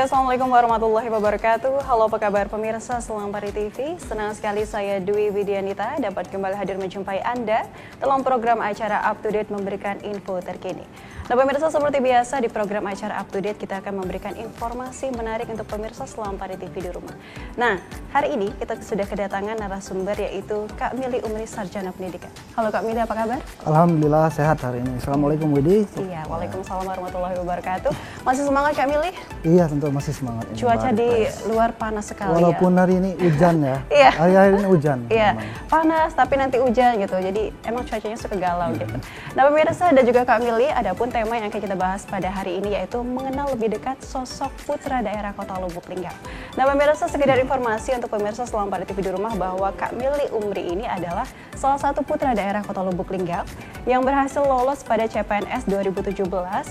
Assalamualaikum warahmatullahi wabarakatuh. Halo, apa kabar pemirsa Selampari TV? Senang sekali saya Dwi Widianita dapat kembali hadir menjumpai Anda dalam program acara Up to Date memberikan info terkini. Nah pemirsa, seperti biasa di program acara Up to Date kita akan memberikan informasi menarik untuk pemirsa Selampari TV di rumah. Nah hari ini kita sudah kedatangan narasumber yaitu Kak Mili Umri Sarjana Pendidikan. Halo Kak Mili, apa kabar? Alhamdulillah sehat hari ini. Assalamualaikum Widi. Iya, waalaikumsalam warahmatullahi wabarakatuh. Masih semangat Kak Mili? Iya tentu masih semangat. Cuaca di luar panas sekali. Walaupun hari ini hujan ya. Iya. Hari ini hujan. Iya, panas tapi nanti hujan gitu. Jadi emang cuacanya suka galau gitu. Nah pemirsa dan juga Kak Mili, ada pun tema yang akan kita bahas pada hari ini yaitu mengenal lebih dekat sosok putra daerah Kota Lubuk Linggau. Nah pemirsa, sekedar informasi untuk pemirsa Selampari TV di rumah bahwa Kak Mili Umri ini adalah salah satu putra daerah Kota Lubuk Linggau yang berhasil lolos pada CPNS 2017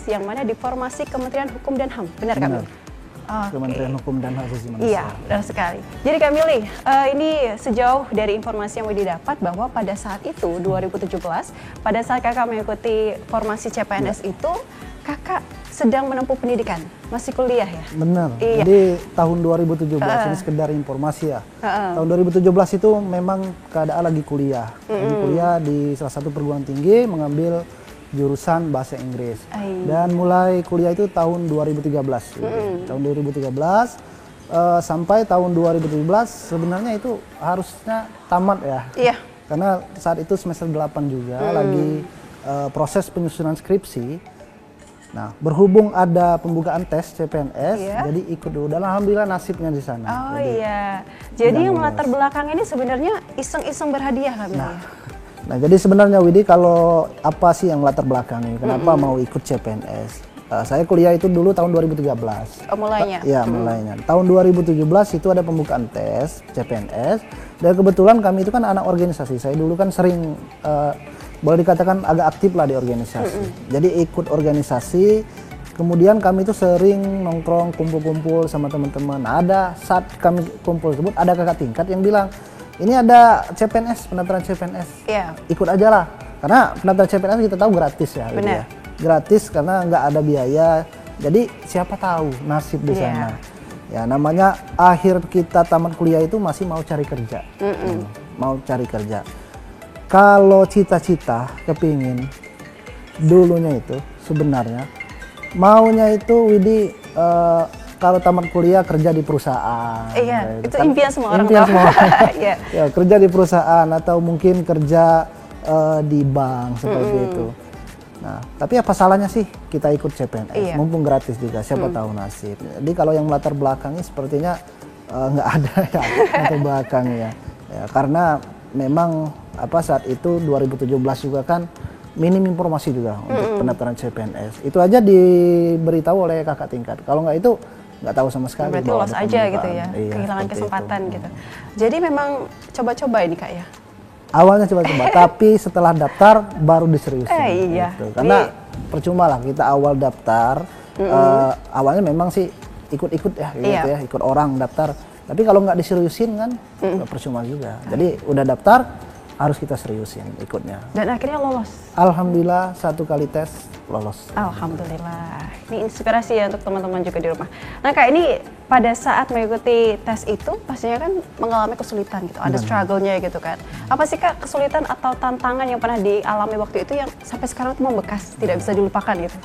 yang mana diformasi Kementerian Hukum dan HAM. Benar Kak Mili? Kementerian Hukum dan Hak Asasi Manusia. Iya, benar sekali. Jadi Kak Mili, ini sejauh dari informasi yang didapat bahwa pada saat itu 2017, pada saat kakak mengikuti formasi CPNS itu, kakak sedang menempuh pendidikan, masih kuliah ya? Benar. Iya. Jadi tahun 2017 ini sekedar informasi ya. Tahun 2017 itu memang keadaan lagi kuliah. Lagi kuliah di salah satu perguruan tinggi mengambil jurusan bahasa Inggris. Dan mulai kuliah itu tahun 2013. Tahun 2013 sampai tahun 2017 sebenarnya itu harusnya tamat ya. Iya. Karena saat itu semester 8 juga lagi proses penyusunan skripsi. Nah, berhubung ada pembukaan tes CPNS, jadi ikut dulu. Dan alhamdulillah nasibnya di sana. Oh iya. Jadi yang latar belakang ini sebenarnya iseng-iseng berhadiah Kak Mili. Nah, jadi sebenarnya Widi, kalau apa sih yang latar belakangnya? Kenapa mau ikut CPNS? Saya kuliah itu dulu tahun 2013. Oh, mulainya? Ya, mulainya. Tahun 2017 itu ada pembukaan tes CPNS. Dan kebetulan kami itu kan anak organisasi. Saya dulu kan sering, boleh dikatakan agak aktif lah di organisasi. Jadi ikut organisasi. Kemudian kami itu sering nongkrong, kumpul-kumpul sama teman-teman. Ada saat kami kumpul tersebut, ada kakak tingkat yang bilang, ini ada CPNS, pendaftaran CPNS, ikut aja lah. Karena pendaftaran CPNS kita tahu gratis ya. Gitu ya. Gratis karena nggak ada biaya. Jadi siapa tahu nasib di sana. Ya namanya akhir kita tamat kuliah itu masih mau cari kerja. Mau cari kerja. Kalau cita-cita kepingin dulunya itu sebenarnya maunya itu Widi kalau tamat kuliah kerja di perusahaan. Iya, itu impian semua orang. Impian semua. Ya, kerja di perusahaan atau mungkin kerja di bank seperti itu. Nah, tapi apa salahnya sih kita ikut CPNS? Mumpung gratis juga, siapa tahu nasib. Jadi kalau yang latar belakangnya sepertinya nggak ada ya latar belakangnya. Ya, karena memang saat itu 2017 juga kan minim informasi juga untuk pendaftaran CPNS. Itu aja diberitahu oleh kakak tingkat. Kalau nggak itu nggak tahu sama sekali. Berarti lolos aja gitu ya, kehilangan kesempatan gitu. Jadi memang coba-coba ini Kak ya? Awalnya coba-coba, tapi setelah daftar baru diseriusin. Gitu. Karena percuma lah kita awal daftar, awalnya memang sih ikut-ikut ya, gitu ya, ikut orang daftar. Tapi kalau nggak diseriusin kan, percuma juga. Jadi udah daftar, harus kita seriusin ikutnya. Dan akhirnya lolos? Alhamdulillah, satu kali tes lolos. Alhamdulillah. Ini inspirasi ya untuk teman-teman juga di rumah. Nah Kak, ini pada saat mengikuti tes itu pastinya kan mengalami kesulitan gitu, ada struggle-nya gitu kan. Apa sih Kak kesulitan atau tantangan yang pernah dialami waktu itu yang sampai sekarang tuh membekas, tidak bisa dilupakan gitu?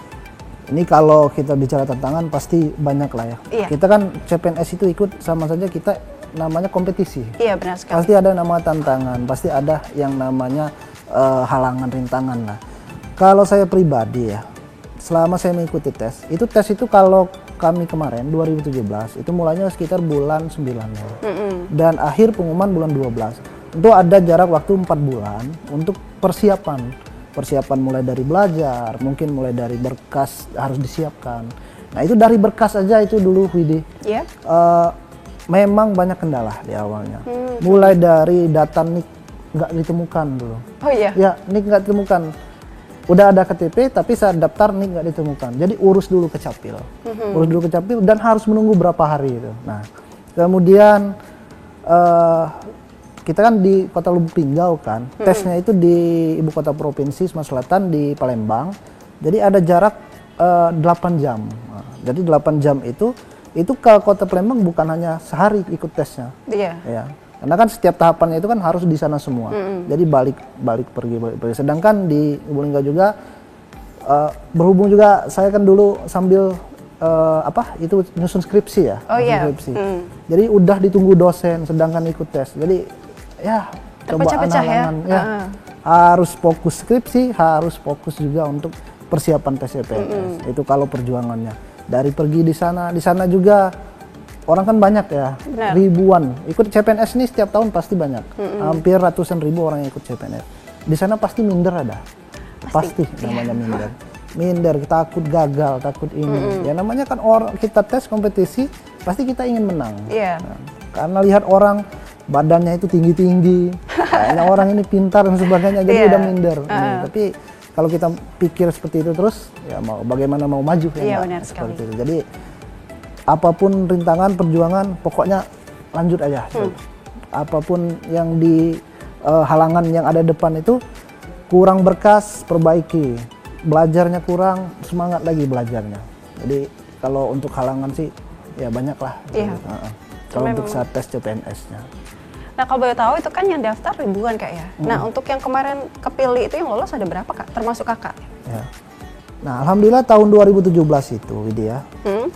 Ini kalau kita bicara tantangan pasti banyak lah ya. Kita kan CPNS itu ikut sama saja kita namanya kompetisi. Iya benar sekali. Pasti ada nama tantangan, pasti ada yang namanya halangan, rintangan lah. Kalau saya pribadi ya, selama saya mengikuti tes itu kalau kami kemarin 2017 itu mulainya sekitar bulan 9 ya. Dan akhir pengumuman bulan 12. Itu ada jarak waktu 4 bulan untuk persiapan. Persiapan mulai dari belajar, mungkin mulai dari berkas harus disiapkan. Nah itu dari berkas aja itu dulu Widi. Memang banyak kendala di awalnya. Mulai dari data NIK nggak ditemukan dulu. Oh iya? Ya, NIK nggak ditemukan. Udah ada KTP, tapi saat daftar NIK nggak ditemukan. Jadi urus dulu ke Capil. Urus dulu ke Capil dan harus menunggu berapa hari itu. Nah, kemudian kita kan di Kota Lubuk Linggau kan. Tesnya itu di Ibu Kota Provinsi Sumatera Selatan di Palembang. Jadi ada jarak 8 jam. Nah, jadi 8 jam itu itu ke Kota Palembang bukan hanya sehari ikut tesnya. Iya. Ya. Karena kan setiap tahapannya itu kan harus di sana semua. Jadi balik pergi. Sedangkan di Lubuk juga berhubung juga saya kan dulu sambil itu nyusun skripsi ya. Oh iya. Skripsi. Jadi udah ditunggu dosen sedangkan ikut tes. Jadi ya terpecah-pecah ya. Harus fokus skripsi, harus fokus juga untuk persiapan tes CPNS. Itu kalau perjuangannya. Dari pergi di sana juga orang kan banyak ya. Benar. Ribuan. Ikut CPNS ini setiap tahun pasti banyak. Hampir ratusan ribu orang yang ikut CPNS. Di sana pasti minder ada. Pasti namanya minder. Minder, takut gagal, takut ini. Ya namanya kan orang kita tes kompetisi, pasti kita ingin menang. Iya. Nah, karena lihat orang badannya itu tinggi-tinggi, kayaknya orang ini pintar dan sebagainya, jadi udah minder. Tapi kalau kita pikir seperti itu terus, ya bagaimana mau maju ya? Iya, benar sekali. Seperti itu. Jadi apapun rintangan, perjuangan, pokoknya lanjut aja. Apapun yang di halangan yang ada depan itu kurang berkas, perbaiki. Belajarnya kurang, semangat lagi belajarnya. Jadi kalau untuk halangan sih ya banyak lah. Iya. Kalau untuk saat tes CPNS-nya. Nah kalau boleh tahu itu kan yang daftar ribuan Kak ya. Nah untuk yang kemarin kepilih itu yang lolos ada berapa Kak? Termasuk Kakak? Ya. Nah alhamdulillah tahun 2017 itu Widya,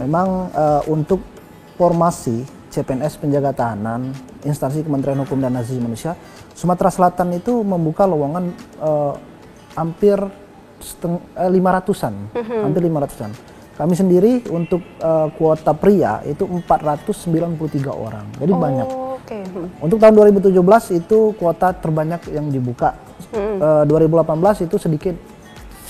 memang untuk formasi CPNS penjaga tahanan instansi Kementerian Hukum dan Asasi Manusia Sumatera Selatan itu membuka lowongan hampir 500-an, hampir 500-an. Kami sendiri untuk kuota pria itu 493 orang, jadi banyak. Okay. Untuk tahun 2017 itu kuota terbanyak yang dibuka. 2018 itu sedikit,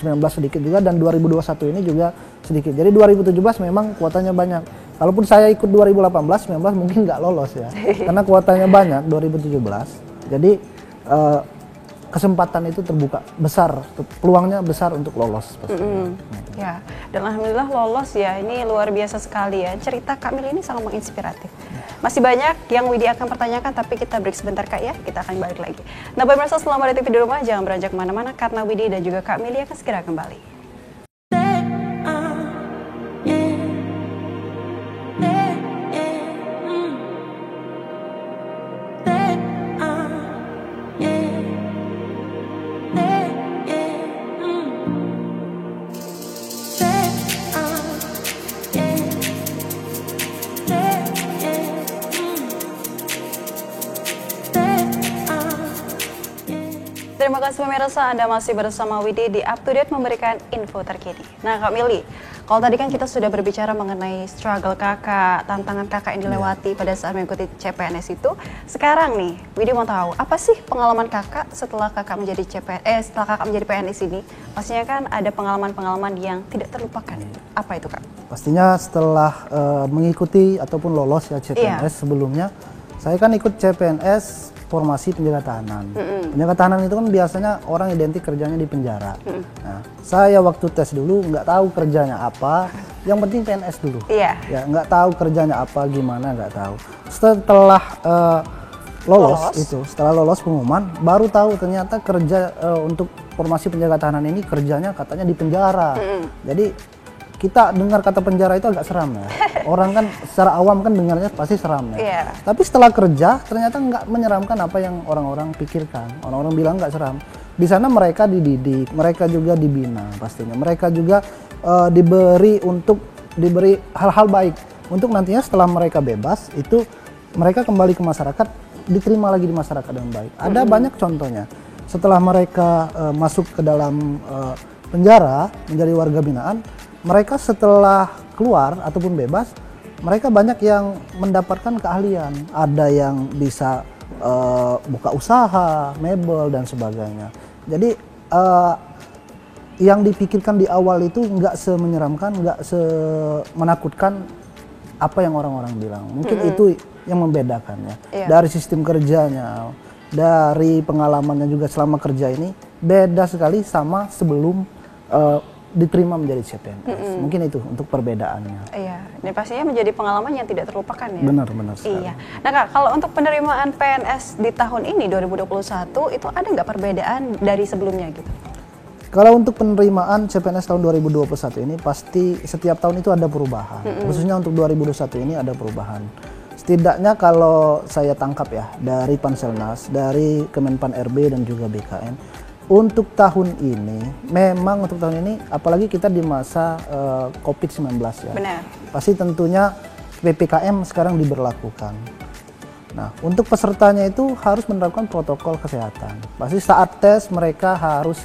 19 sedikit juga, dan 2021 ini juga sedikit. Jadi 2017 memang kuotanya banyak. Kalaupun saya ikut 2018, 19 mungkin nggak lolos ya, karena kuotanya banyak 2017. Jadi kesempatan itu terbuka besar, peluangnya besar untuk lolos pastinya. Ya, dan alhamdulillah lolos ya, ini luar biasa sekali ya. Cerita Kak Mili ini sangat menginspiratif. Masih banyak yang Widya akan pertanyakan, tapi kita break sebentar Kak ya, kita akan balik lagi. Nah pemirsa selama di TV di rumah, jangan beranjak kemana-mana karena Widya dan juga Kak Mili akan segera kembali. Terima kasih pemirsa, Anda masih bersama Widi di Up to Date memberikan info terkini. Nah Kak Mili, kalau tadi kan kita sudah berbicara mengenai struggle kakak, tantangan kakak yang dilewati pada saat mengikuti CPNS itu. Sekarang nih, Widi mau tahu, apa sih pengalaman kakak setelah kakak menjadi setelah kakak menjadi PNS ini? Pastinya kan ada pengalaman-pengalaman yang tidak terlupakan. Apa itu Kak? Pastinya setelah mengikuti ataupun lolos ya CPNS sebelumnya, saya kan ikut CPNS formasi penjaga tahanan. Penjaga tahanan itu kan biasanya orang identik kerjanya di penjara. Nah, saya waktu tes dulu nggak tahu kerjanya apa, yang penting PNS dulu. Ya, nggak tahu kerjanya apa, gimana nggak tahu. Setelah setelah lolos pengumuman, baru tahu ternyata kerja untuk formasi penjaga tahanan ini kerjanya katanya di penjara. Jadi kita dengar kata penjara itu agak seram ya. Orang kan secara awam kan dengarnya pasti seram ya. Tapi setelah kerja ternyata nggak menyeramkan apa yang orang-orang pikirkan. Orang-orang bilang nggak seram. Di sana mereka dididik, mereka juga dibina pastinya. Mereka juga diberi hal-hal baik untuk nantinya setelah mereka bebas itu mereka kembali ke masyarakat, diterima lagi di masyarakat dengan baik. Ada banyak contohnya. Setelah mereka masuk ke dalam penjara menjadi warga binaan, mereka setelah keluar ataupun bebas, mereka banyak yang mendapatkan keahlian. Ada yang bisa buka usaha, mebel dan sebagainya. Jadi yang dipikirkan di awal itu nggak semenyeramkan, nggak semenakutkan apa yang orang-orang bilang. Mungkin itu yang membedakan ya. Dari sistem kerjanya, dari pengalamannya juga selama kerja ini beda sekali sama sebelum diterima menjadi CPNS. Mungkin itu untuk perbedaannya. Iya, ini pastinya menjadi pengalaman yang tidak terlupakan ya. Benar sekali. Iya. Nah Kak, kalau untuk penerimaan PNS di tahun ini 2021 itu ada nggak perbedaan dari sebelumnya gitu? Kalau untuk penerimaan CPNS tahun 2021 ini pasti setiap tahun itu ada perubahan. Khususnya untuk 2021 ini ada perubahan. Setidaknya kalau saya tangkap ya dari Panselnas, dari Kemenpan RB dan juga BKN, untuk tahun ini, memang untuk tahun ini, apalagi kita di masa COVID-19 ya. Benar. Pasti tentunya PPKM sekarang diberlakukan. Nah, untuk pesertanya itu harus menerapkan protokol kesehatan. Pasti saat tes mereka harus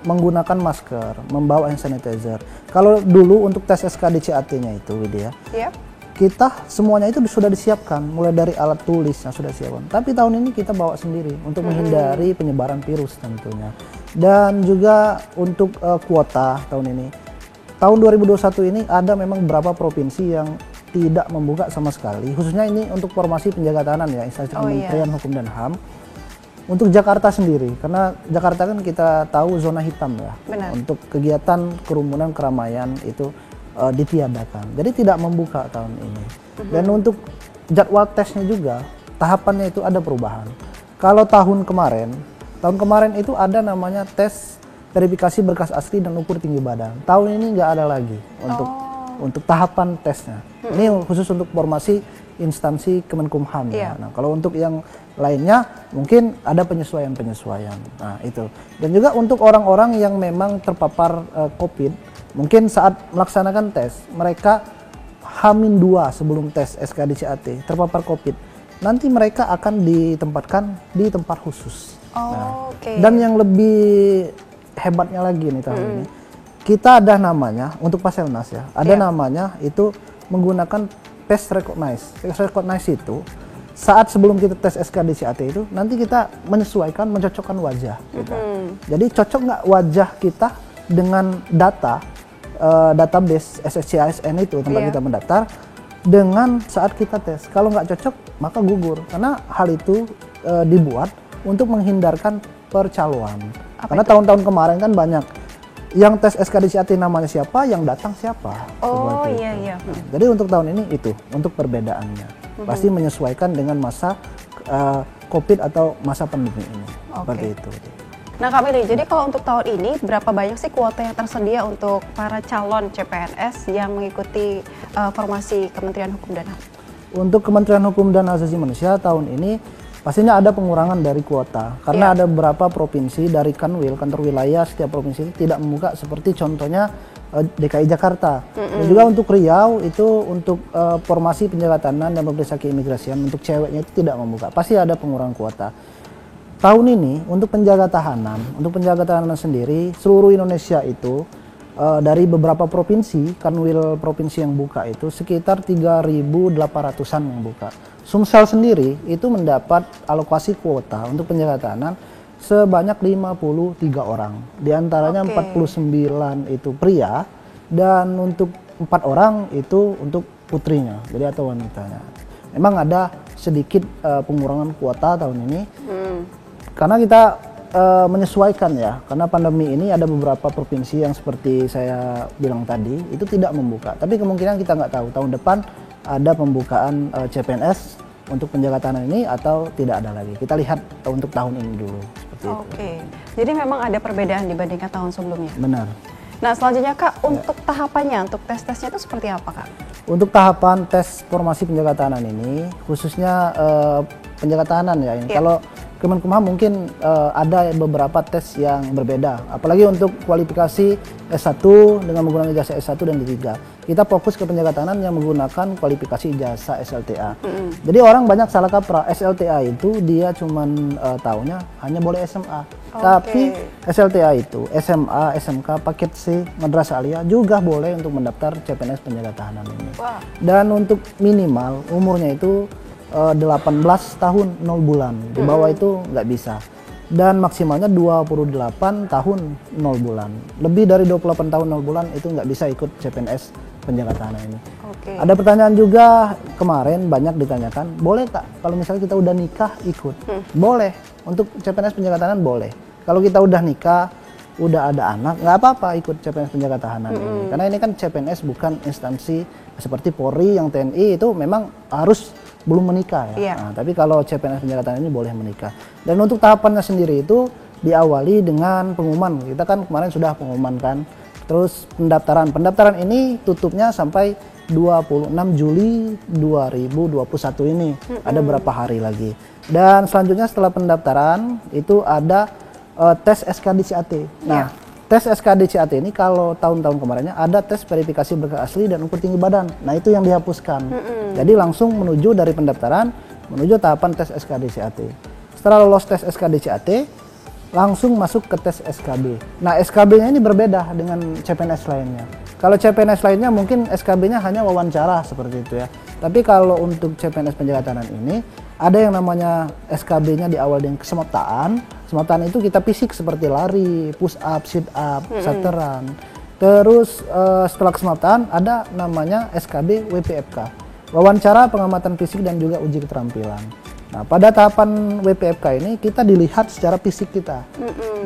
menggunakan masker, membawa hand sanitizer. Kalau dulu untuk tes SKDCAT-nya itu, Widya, kita semuanya itu sudah disiapkan, mulai dari alat tulis yang sudah disiapkan. Tapi tahun ini kita bawa sendiri untuk menghindari penyebaran virus tentunya. Dan juga untuk kuota tahun ini, tahun 2021 ini ada memang beberapa provinsi yang tidak membuka sama sekali, khususnya ini untuk formasi penjaga tahanan ya, instansi Kementerian Hukum dan HAM. Untuk Jakarta sendiri, karena Jakarta kan kita tahu zona hitam ya. Benar. Untuk kegiatan kerumunan keramaian itu ditiadakan, jadi tidak membuka tahun ini. Dan untuk jadwal tesnya juga, tahapannya itu ada perubahan. Kalau tahun kemarin itu ada namanya tes verifikasi berkas asli dan ukur tinggi badan. Tahun ini nggak ada lagi untuk tahapan tesnya. Ini khusus untuk formasi instansi Kemenkumham ya. Nah, kalau untuk yang lainnya mungkin ada penyesuaian. Nah, itu. Dan juga untuk orang-orang yang memang terpapar COVID, mungkin saat melaksanakan tes, mereka H-2 sebelum tes SKDCAT terpapar COVID, nanti mereka akan ditempatkan di tempat khusus. Dan yang lebih hebatnya lagi nih tahun ini, kita ada namanya untuk Panselnas ya, ada namanya itu menggunakan face recognize. Face recognize itu saat sebelum kita tes SKDCAT itu nanti kita menyesuaikan, mencocokkan wajah kita. Jadi cocok nggak wajah kita dengan database SSCASN itu tempat kita mendaftar dengan saat kita tes. Kalau nggak cocok maka gugur, karena hal itu dibuat untuk menghindarkan percaloan. Karena tahun-tahun kemarin kan banyak yang tes SKDCAT namanya siapa, yang datang siapa. Iya. Jadi untuk tahun ini itu untuk perbedaannya. Pasti menyesuaikan dengan masa COVID atau masa pandemi ini. Seperti itu. Nah Kak Mili, jadi kalau untuk tahun ini berapa banyak sih kuota yang tersedia untuk para calon CPNS yang mengikuti formasi Kementerian Hukum dan HAM? Untuk Kementerian Hukum dan Hak Asasi Manusia tahun ini pastinya ada pengurangan dari kuota, karena ada beberapa provinsi dari Kanwil, kantor wilayah setiap provinsi itu tidak membuka, seperti contohnya DKI Jakarta. Dan juga untuk Riau itu untuk formasi penjaga tahanan dan pemeriksaan keimigrasian untuk ceweknya itu tidak membuka, pasti ada pengurangan kuota. Tahun ini untuk penjaga tahanan sendiri seluruh Indonesia itu dari beberapa provinsi, Kanwil provinsi yang buka itu sekitar 3.800-an yang buka. Sumsel sendiri itu mendapat alokasi kuota untuk penjaga tahanan sebanyak 53 orang. Di antaranya 49 itu pria dan untuk 4 orang itu untuk putrinya, jadi atau wanitanya. Memang ada sedikit pengurangan kuota tahun ini. Karena kita menyesuaikan ya, karena pandemi ini ada beberapa provinsi yang seperti saya bilang tadi itu tidak membuka. Tapi kemungkinan kita nggak tahu tahun depan ada pembukaan CPNS untuk penjaga tahanan ini atau tidak ada lagi. Kita lihat untuk tahun ini dulu. Seperti itu. Jadi memang ada perbedaan dibandingkan tahun sebelumnya. Benar. Nah selanjutnya Kak, untuk tahapannya, untuk tes-tesnya itu seperti apa Kak? Untuk tahapan tes formasi penjaga tahanan ini, khususnya penjaga tahanan ya. Kalau Kemenkumham mungkin ada beberapa tes yang berbeda, apalagi untuk kualifikasi S1 dengan menggunakan ijazah S1 dan D3. Kita fokus ke penjaga tahanan yang menggunakan kualifikasi ijazah SLTA. Jadi orang banyak salah kaprah, SLTA itu dia cuman tahunya hanya boleh SMA. Tapi SLTA itu SMA, SMK, paket C, madrasah aliyah juga boleh untuk mendaftar CPNS penjaga tahanan ini. Dan untuk minimal umurnya itu 18 tahun 0 bulan, di bawah itu nggak bisa. Dan maksimalnya 28 tahun 0 bulan. Lebih dari 28 tahun 0 bulan itu nggak bisa ikut CPNS penjaga tahanan ini. Ada pertanyaan juga kemarin banyak ditanyakan, boleh tak kalau misalnya kita udah nikah ikut? Boleh, untuk CPNS penjaga tahanan boleh. Kalau kita udah nikah, udah ada anak, nggak apa-apa ikut CPNS penjaga tahanan ini. Karena ini kan CPNS bukan instansi seperti Polri, yang TNI itu memang harus belum menikah ya. Nah, tapi kalau CPNS penjaga tahanan ini boleh menikah. Dan untuk tahapannya sendiri itu diawali dengan pengumuman. Kita kan kemarin sudah pengumuman kan. Terus pendaftaran. Pendaftaran ini tutupnya sampai 26 Juli 2021 ini. Ada berapa hari lagi. Dan selanjutnya setelah pendaftaran itu ada tes SKDCAT. Nah, tes SKDCAT ini kalau tahun-tahun kemarinnya ada tes verifikasi berkas asli dan ukur tinggi badan. Nah, itu yang dihapuskan. Jadi langsung menuju dari pendaftaran menuju tahapan tes SKDCAT. Setelah lolos tes SKDCAT, langsung masuk ke tes SKB. Nah, SKB-nya ini berbeda dengan CPNS lainnya. Kalau CPNS lainnya mungkin SKB-nya hanya wawancara seperti itu ya. Tapi kalau untuk CPNS penjaga tahanan ini ada yang namanya SKB-nya di awal dengan kesemaptaan. Kesemaptaan itu kita fisik seperti lari, push up, sit up, sateran. Terus setelah kesemaptaan ada namanya SKB WPFK. Wawancara, pengamatan fisik dan juga uji keterampilan. Nah, pada tahapan WPFK ini kita dilihat secara fisik kita.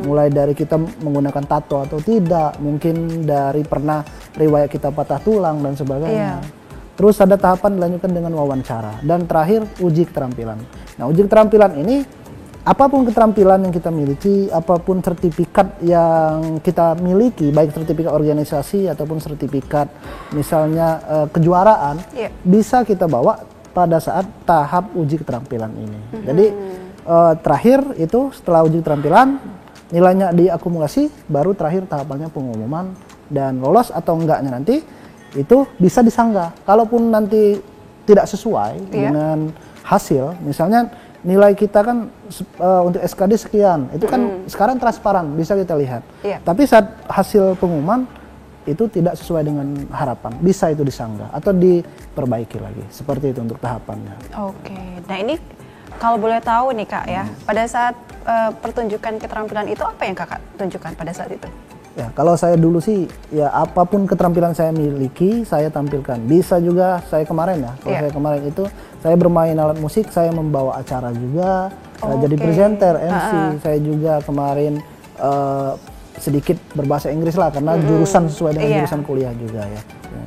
Mulai dari kita menggunakan tato atau tidak, mungkin dari pernah riwayat kita patah tulang dan sebagainya. Terus ada tahapan dilanjutkan dengan wawancara dan terakhir uji keterampilan. Nah, uji keterampilan ini apapun keterampilan yang kita miliki, apapun sertifikat yang kita miliki, baik sertifikat organisasi ataupun sertifikat misalnya kejuaraan, bisa kita bawa pada saat tahap uji keterampilan ini. Jadi terakhir itu setelah uji keterampilan, nilainya diakumulasi, baru terakhir tahapannya pengumuman dan lolos atau enggaknya nanti itu bisa disanggah. Kalaupun nanti tidak sesuai dengan hasil, misalnya nilai kita kan untuk SKD sekian, itu kan sekarang transparan, bisa kita lihat. Tapi saat hasil pengumuman itu tidak sesuai dengan harapan, bisa itu disanggah atau diperbaiki lagi. Seperti itu untuk tahapannya. Oke, nah ini kalau boleh tahu nih Kak ya, pada saat pertunjukan keterampilan itu apa yang Kakak tunjukkan pada saat itu? Ya, kalau saya dulu sih, ya apapun keterampilan saya miliki, saya tampilkan. Bisa juga saya kemarin ya, kalau saya kemarin itu, saya bermain alat musik, saya membawa acara juga, jadi presenter, MC. Saya juga kemarin sedikit berbahasa Inggris lah, karena jurusan sesuai dengan jurusan kuliah juga ya.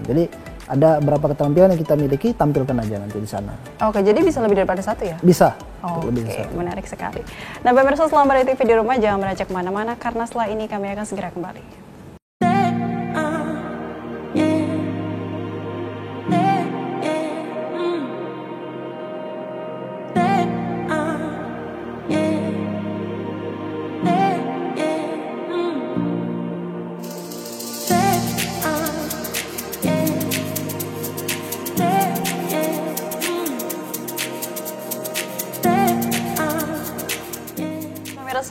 Jadi ada berapa keterampilan yang kita miliki, tampilkan aja nanti di sana. Oke, jadi bisa lebih daripada satu ya? Bisa. Oke, menarik sekali. Nah, pemirsa Selamat Hari TV di rumah, jangan beranjak kemana-mana, karena setelah ini kami akan segera kembali.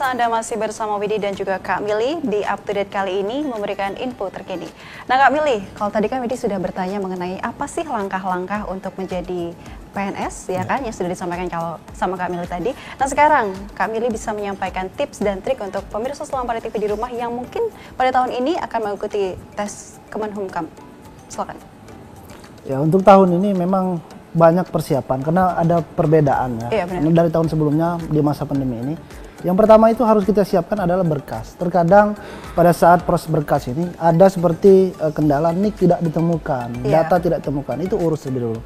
Anda masih bersama Widi dan juga Kak Mili di Up to Date kali ini memberikan info terkini. Nah Kak Mili, kalau tadi kan Widi sudah bertanya mengenai apa sih langkah-langkah untuk menjadi PNS ya kan yang sudah disampaikan kalau sama Kak Mili tadi. Nah sekarang Kak Mili bisa menyampaikan tips dan trik untuk pemirsa Selamat Hari TV di rumah yang mungkin pada tahun ini akan mengikuti tes Kemenhumkam. Silakan. Ya, untuk tahun ini memang banyak persiapan karena ada perbedaan ya. Dari tahun sebelumnya di masa pandemi ini. Yang pertama itu harus kita siapkan adalah berkas. Terkadang pada saat proses berkas ini ada seperti kendala NIK tidak ditemukan, data tidak ditemukan, itu urus lebih dulu.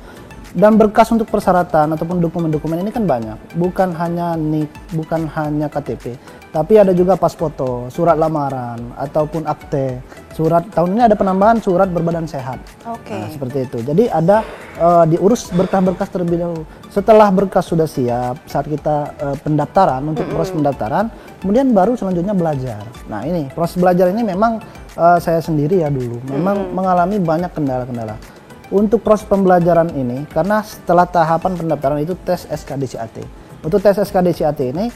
Dan berkas untuk persyaratan ataupun dokumen-dokumen ini kan banyak, bukan hanya NIK, bukan hanya KTP, tapi ada juga pas foto, surat lamaran, ataupun akte, surat, tahun ini ada penambahan surat berbadan sehat. Nah, seperti itu. Jadi ada diurus berkas-berkas terlebih dahulu. Setelah berkas sudah siap, saat kita pendaftaran, untuk proses pendaftaran, kemudian baru selanjutnya belajar. Nah ini, proses belajar ini memang saya sendiri ya dulu, memang mengalami banyak kendala-kendala. Untuk proses pembelajaran ini, karena setelah tahapan pendaftaran itu tes SKDCAT. Untuk tes SKDCAT ini,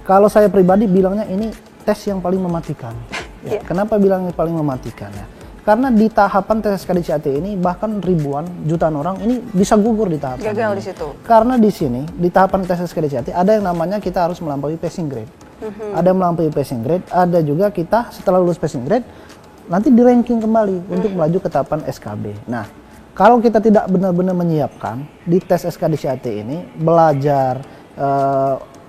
kalau saya pribadi bilangnya ini tes yang paling mematikan. Ya, kenapa bilang paling mematikan ya? Karena di tahapan tes SKDCAT ini bahkan ribuan, jutaan orang ini bisa gugur di tahapan gagal ini. Di situ. Karena di sini, di tahapan tes SKDCAT ada yang namanya kita harus melampaui passing grade. Ada yang melampaui passing grade, ada juga kita setelah lulus passing grade, nanti di ranking kembali untuk melaju ke tahapan SKB. Nah, kalau kita tidak benar-benar menyiapkan di tes SKDCAT ini, belajar,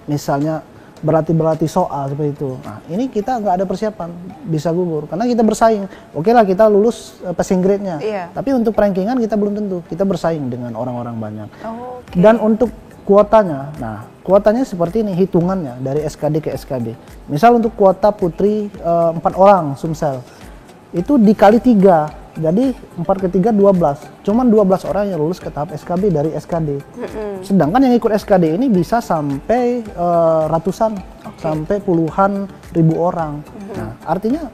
misalnya berlatih soal seperti itu. Nah, ini kita nggak ada persiapan, bisa gugur. Karena kita bersaing. Oke lah kita lulus passing grade-nya. Tapi untuk rankingan kita belum tentu. Kita bersaing dengan orang-orang banyak. Dan untuk kuotanya. Nah, kuotanya seperti ini hitungannya dari SKD ke SKD. Misal untuk kuota putri 4 orang Sumsel itu dikali 3. Jadi 4 ke 3 12. Cuman 12 orang yang lulus ke tahap SKB dari SKD. Sedangkan yang ikut SKD ini bisa sampai ratusan, sampai puluhan ribu orang. Nah, artinya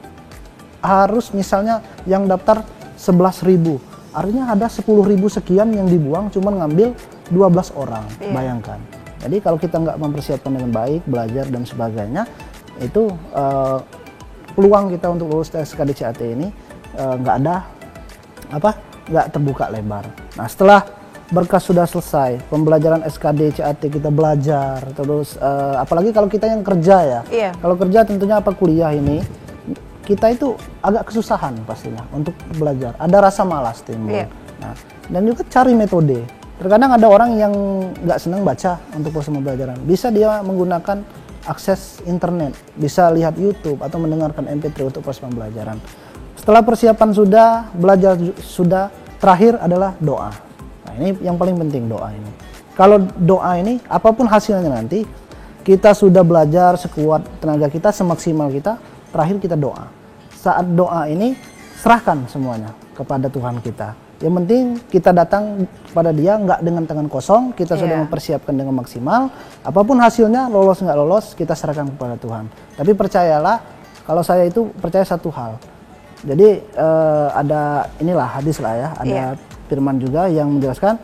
harus misalnya yang daftar 11.000. Artinya ada 10.000 sekian yang dibuang cuman ngambil 12 orang. Bayangkan. Jadi kalau kita nggak mempersiapkan dengan baik, belajar dan sebagainya, itu peluang kita untuk lulus tes SKD CAT ini nggak terbuka lebar. Nah, setelah berkas sudah selesai, pembelajaran SKD CAT kita belajar, terus apalagi kalau kita yang kerja ya. Kalau kerja tentunya kuliah ini kita itu agak kesusahan pastinya untuk belajar. Ada rasa malas timbul. Nah, dan juga cari metode. Terkadang ada orang yang nggak senang baca untuk proses pembelajaran. Bisa dia menggunakan akses internet, bisa lihat YouTube atau mendengarkan MP3 untuk proses pembelajaran. Setelah persiapan sudah, belajar sudah, terakhir adalah doa. Nah, ini yang paling penting, doa ini. Kalau doa ini, apapun hasilnya nanti, kita sudah belajar sekuat tenaga kita, semaksimal kita, terakhir kita doa. Saat doa ini, serahkan semuanya kepada Tuhan kita. Yang penting kita datang kepada Dia nggak dengan tangan kosong, kita sudah mempersiapkan dengan maksimal. Apapun hasilnya, lolos nggak lolos, kita serahkan kepada Tuhan. Tapi percayalah, kalau saya itu percaya satu hal. Jadi ada inilah hadis lah ya, ada firman juga yang menjelaskan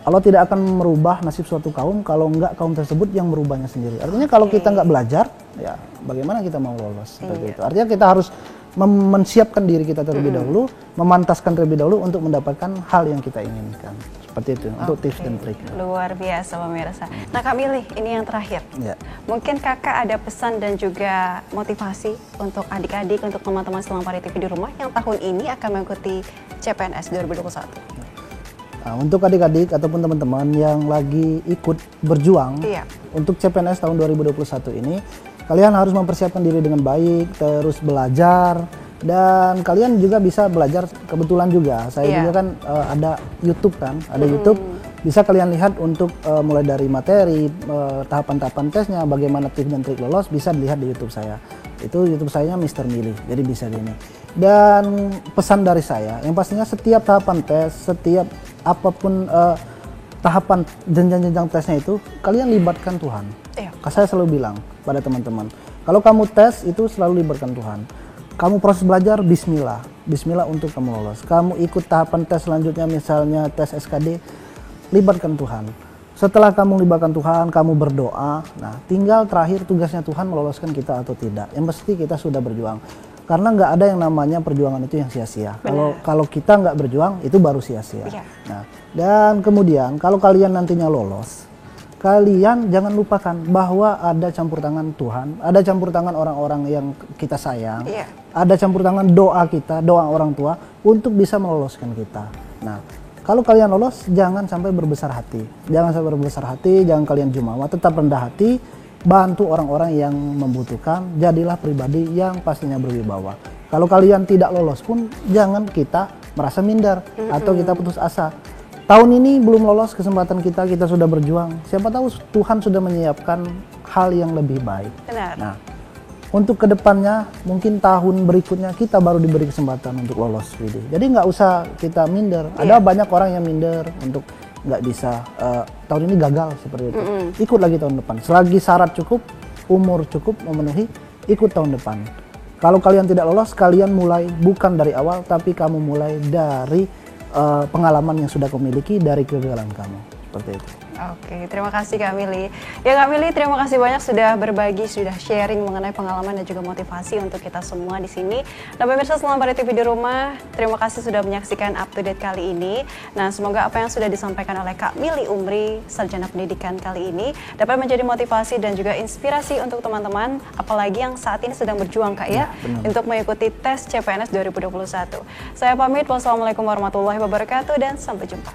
Allah tidak akan merubah nasib suatu kaum kalau enggak kaum tersebut yang merubahnya sendiri. Artinya kalau kita nggak belajar, ya bagaimana kita mau lolos seperti itu. Artinya kita harus mensiapkan diri kita terlebih dahulu, memantaskan terlebih dahulu untuk mendapatkan hal yang kita inginkan. Seperti itu untuk tips dan trik. Luar biasa pemirsa. Nah Kak Mili, ini yang terakhir. Mungkin kakak ada pesan dan juga motivasi untuk adik-adik, untuk teman-teman Selang Pari TV di rumah yang tahun ini akan mengikuti CPNS 2021. Nah, untuk adik-adik ataupun teman-teman yang lagi ikut berjuang untuk CPNS tahun 2021 ini, kalian harus mempersiapkan diri dengan baik, terus belajar. Dan kalian juga bisa belajar, kebetulan juga saya juga kan ada YouTube kan, ada YouTube, bisa kalian lihat untuk mulai dari materi, tahapan-tahapan tesnya, bagaimana tips dan trik lolos, bisa dilihat di YouTube saya. Itu YouTube saya Mr. Mili, jadi bisa di ini. Dan pesan dari saya, yang pastinya setiap tahapan tes, setiap apapun tahapan jenjang-jenjang tesnya itu, kalian libatkan Tuhan. Saya selalu bilang pada teman-teman, kalau kamu tes itu selalu libatkan Tuhan. Kamu proses belajar, bismillah. Bismillah untuk kamu lolos. Kamu ikut tahapan tes selanjutnya, misalnya tes SKD, libatkan Tuhan. Setelah kamu libatkan Tuhan, kamu berdoa. Nah, tinggal terakhir tugasnya Tuhan meloloskan kita atau tidak. Yang pasti kita sudah berjuang. Karena nggak ada yang namanya perjuangan itu yang sia-sia. Kalau kita nggak berjuang, itu baru sia-sia. Nah, dan kemudian kalau kalian nantinya lolos, kalian jangan lupakan bahwa ada campur tangan Tuhan, ada campur tangan orang-orang yang kita sayang, ada campur tangan doa kita, doa orang tua untuk bisa meloloskan kita. Nah, kalau kalian lolos, jangan sampai berbesar hati. Jangan sampai berbesar hati, jangan kalian jumawa, tetap rendah hati, bantu orang-orang yang membutuhkan, jadilah pribadi yang pastinya berwibawa. Kalau kalian tidak lolos pun, jangan kita merasa minder atau kita putus asa. Tahun ini belum lolos kesempatan kita sudah berjuang. Siapa tahu Tuhan sudah menyiapkan hal yang lebih baik. Nah, untuk kedepannya, mungkin tahun berikutnya kita baru diberi kesempatan untuk lolos. Jadi nggak usah kita minder. Ada banyak orang yang minder untuk nggak bisa, tahun ini gagal seperti itu. Ikut lagi tahun depan. Selagi syarat cukup, umur cukup memenuhi, ikut tahun depan. Kalau kalian tidak lolos, kalian mulai bukan dari awal, tapi kamu mulai dari pengalaman yang sudah kamu miliki dari kegagalan kamu. Seperti itu. Oke, terima kasih Kak Mili. Ya Kak Mili, terima kasih banyak sudah berbagi, sudah sharing mengenai pengalaman dan juga motivasi untuk kita semua di sini. Nah pemirsa Selang Pari TV di rumah, terima kasih sudah menyaksikan Up to Date kali ini. Nah semoga apa yang sudah disampaikan oleh Kak Mili Umri, Sarjana Pendidikan kali ini, dapat menjadi motivasi dan juga inspirasi untuk teman-teman, apalagi yang saat ini sedang berjuang Kak ya untuk mengikuti tes CPNS 2021. Saya pamit, wassalamualaikum warahmatullahi wabarakatuh dan sampai jumpa.